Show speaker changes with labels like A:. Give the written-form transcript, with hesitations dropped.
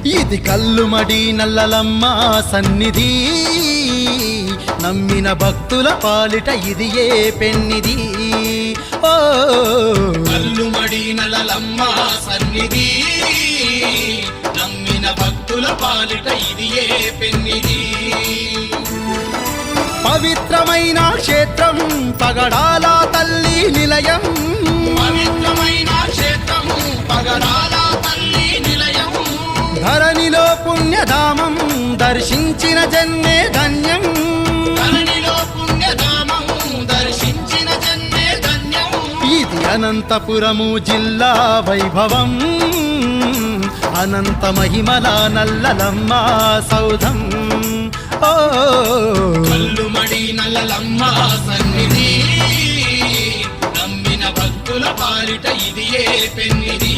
A: ఇది కల్లుమడి నల్లలమ్మ సన్నిధి, నమ్మిన భక్తుల పాలిట ఇది ఏ పెన్నిది. ఓ
B: కల్లుమడి నల్లలమ్మ సన్నిధి, నమ్మిన భక్తుల పాలిట ఇది ఏ పెన్నిది.
A: పవిత్రమైన క్షేత్రం పగడాల తల్లి నిలయం,
B: పవిత్రమైన క్షేత్రం పగడాల తల్లి నిలయం.
A: ధరణిలో పుణ్యధామం దర్శించిన జన్మే ధన్యం,
B: ధరణిలో పుణ్యధామం దర్శించిన జన్మే ధన్యం.
A: ఇది అనంతపురము జిల్లా వైభవం, అనంత మహిమల నల్లలమ్మ సౌధం. ఓ
B: కల్లుమడి నల్లలమ్మ సన్నిధి, నమ్మిన భక్తుల పాలిట ఇది ఏ పెన్నిది.